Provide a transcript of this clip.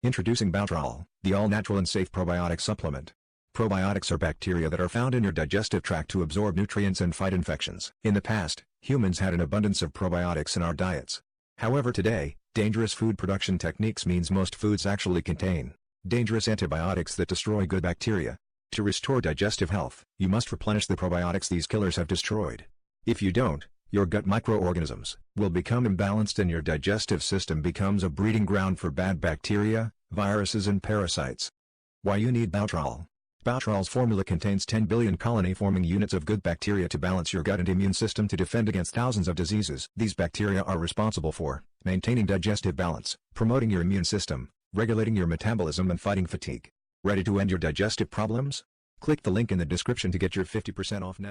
Introducing Bowtrol, the all-natural and safe probiotic supplement. Probiotics are bacteria that are found in your digestive tract to absorb nutrients and fight infections. In the past, humans had an abundance of probiotics in our diets. However, today, dangerous food production techniques means most foods actually contain dangerous antibiotics that destroy good bacteria. To restore digestive health, you must replenish the probiotics these killers have destroyed. If you don't, your gut microorganisms will become imbalanced and your digestive system becomes a breeding ground for bad bacteria, viruses and parasites. Why you need Bowtrol. Bowtrol's formula contains 10 billion colony-forming units of good bacteria to balance your gut and immune system to defend against thousands of diseases. These bacteria are responsible for maintaining digestive balance, promoting your immune system, regulating your metabolism and fighting fatigue. Ready to end your digestive problems? Click the link in the description to get your 50% off now.